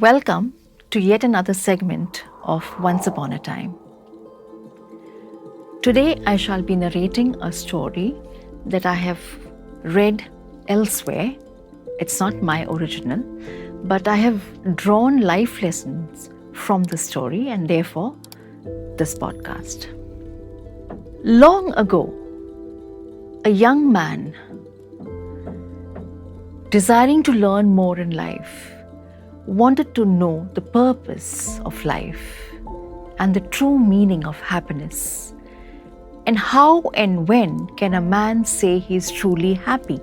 Welcome to yet another segment of Once Upon a Time. Today I shall be narrating a story that I have read elsewhere. It's not my original, but I have drawn life lessons from the story and therefore this podcast. Long ago, a young man, desiring to learn more in life, wanted to know the purpose of life and the true meaning of happiness, and how and when can a man say he is truly happy.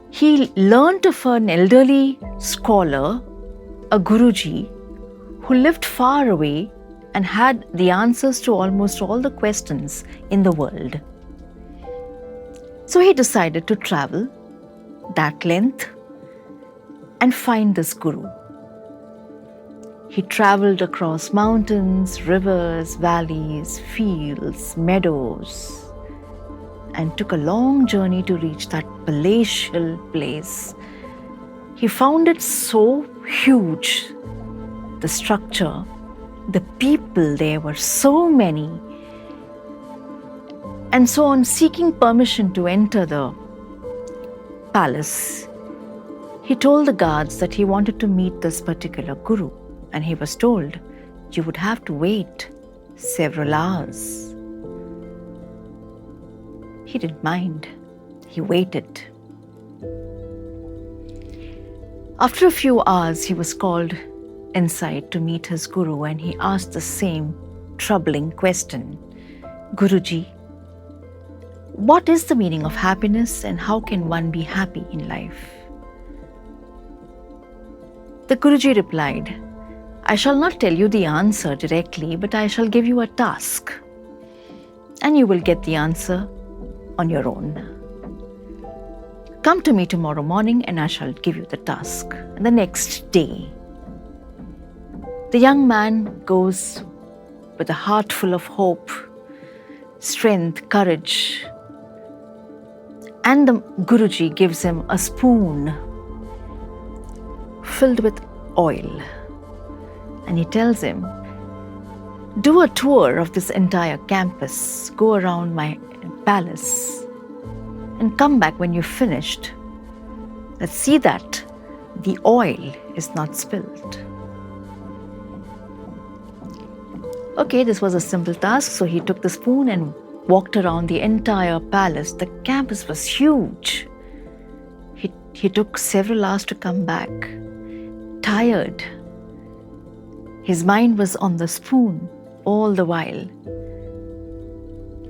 He learnt of an elderly scholar, a Guruji, who lived far away and had the answers to almost all the questions in the world. So he decided to travel that length and find this Guru. He traveled across mountains, rivers, valleys, fields, meadows, and took a long journey to reach that palatial place. He found it so huge, the structure, the people there were so many. And so on seeking permission to enter the palace, he told the guards that he wanted to meet this particular Guru, and he was told, you would have to wait several hours. He didn't mind. He waited. After a few hours, he was called inside to meet his Guru, and he asked the same troubling question. Guruji, what is the meaning of happiness and how can one be happy in life? The Guruji replied, I shall not tell you the answer directly, but I shall give you a task, and you will get the answer on your own. Come to me tomorrow morning and I shall give you the task. And the next day, the young man goes with a heart full of hope, strength, courage, and the Guruji gives him a spoon filled with oil, and he tells him, do a tour of this entire campus, go around my palace, and come back when you've finished. Let's see that the oil is not spilled. Okay, this was a simple task, so he took the spoon and walked around the entire palace. The campus was huge. He took several hours to come back. Tired. His mind was on the spoon all the while.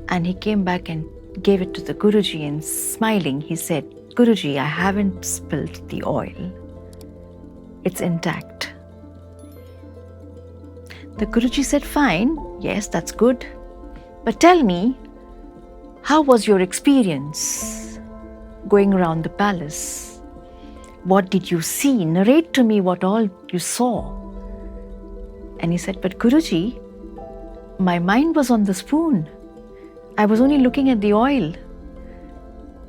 And he came back and gave it to the Guruji, and smiling, he said, Guruji, I haven't spilled the oil. It's intact. The Guruji said, fine, yes, that's good. But tell me, how was your experience going around the palace? What did you see? Narrate to me what all you saw. And he said, but Guruji, my mind was on the spoon. I was only looking at the oil.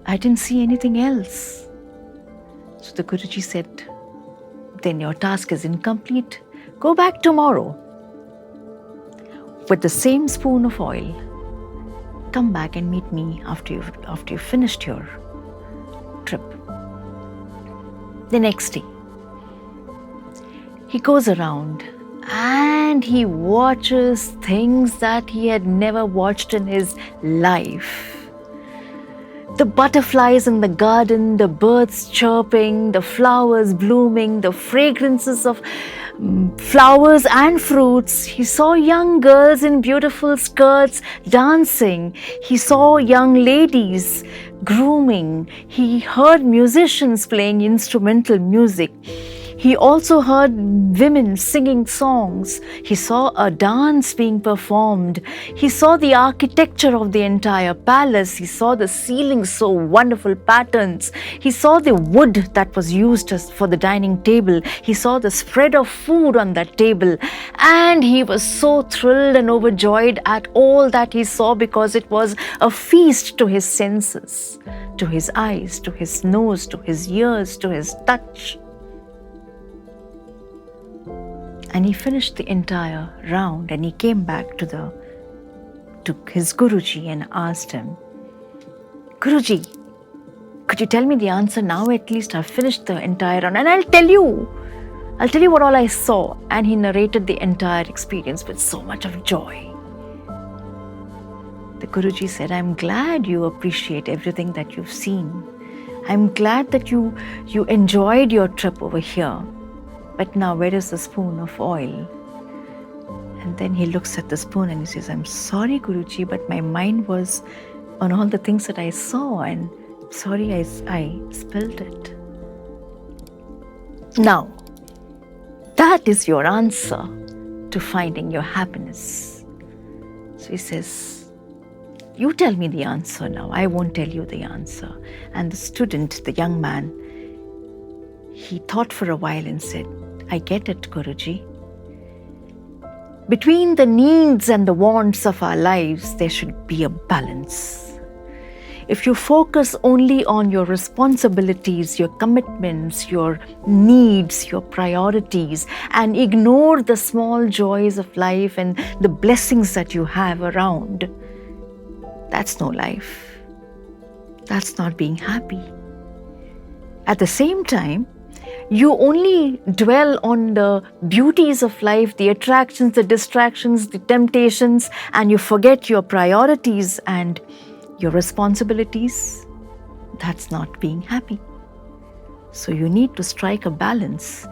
I didn't see anything else. So the Guruji said, then your task is incomplete. Go back tomorrow with the same spoon of oil. Come back and meet me after you've finished your trip. The next day, he goes around and he watches things that he had never watched in his life. The butterflies in the garden, the birds chirping, the flowers blooming, the fragrances of flowers and fruits. He saw young girls in beautiful skirts dancing. He saw young ladies grooming. He heard musicians playing instrumental music. He also heard women singing songs. He saw a dance being performed. He saw the architecture of the entire palace. He saw the ceiling, so wonderful patterns. He saw the wood that was used for the dining table. He saw the spread of food on that table. And he was so thrilled and overjoyed at all that he saw, because it was a feast to his senses, to his eyes, to his nose, to his ears, to his touch. And he finished the entire round, and he came back to his Guruji and asked him, Guruji, could you tell me the answer now? At least I've finished the entire round, and I'll tell you what all I saw. And he narrated the entire experience with so much of joy. The Guruji said, I'm glad you appreciate everything that you've seen. I'm glad that you enjoyed your trip over here. But now where is the spoon of oil? And then he looks at the spoon and he says, I'm sorry, Guruji, but my mind was on all the things that I saw, and sorry I spilled it. Now, that is your answer to finding your happiness. So he says, you tell me the answer now. I won't tell you the answer. And the student, the young man, he thought for a while and said, I get it, Guruji. Between the needs and the wants of our lives, there should be a balance. If you focus only on your responsibilities, your commitments, your needs, your priorities, and ignore the small joys of life and the blessings that you have around, that's no life. That's not being happy. At the same time, you only dwell on the beauties of life, the attractions, the distractions, the temptations, and you forget your priorities and your responsibilities. That's not being happy. So you need to strike a balance.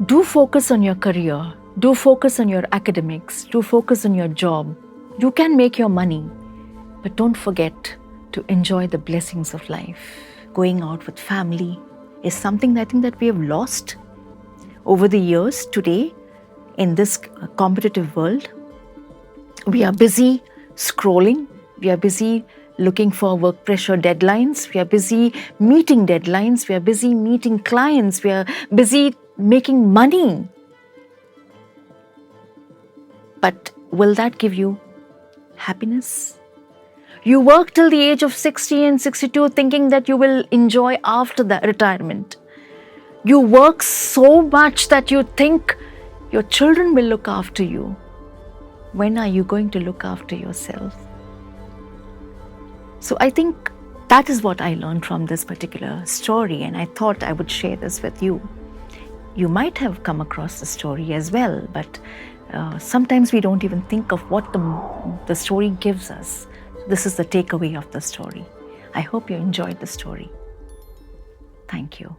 Do focus on your career. Do focus on your academics. Do focus on your job. You can make your money, but don't forget to enjoy the blessings of life. Going out with family is something I think that we have lost over the years. Today, in this competitive world, we are busy scrolling. We are busy looking for work pressure deadlines. We are busy meeting deadlines. We are busy meeting clients. We are busy making money. But will that give you happiness? You work till the age of 60 and 62 thinking that you will enjoy after the retirement. You work so much that you think your children will look after you. When are you going to look after yourself? So I think that is what I learned from this particular story, and I thought I would share this with you. You might have come across the story as well, but sometimes we don't even think of what the story gives us. This is the takeaway of the story. I hope you enjoyed the story. Thank you.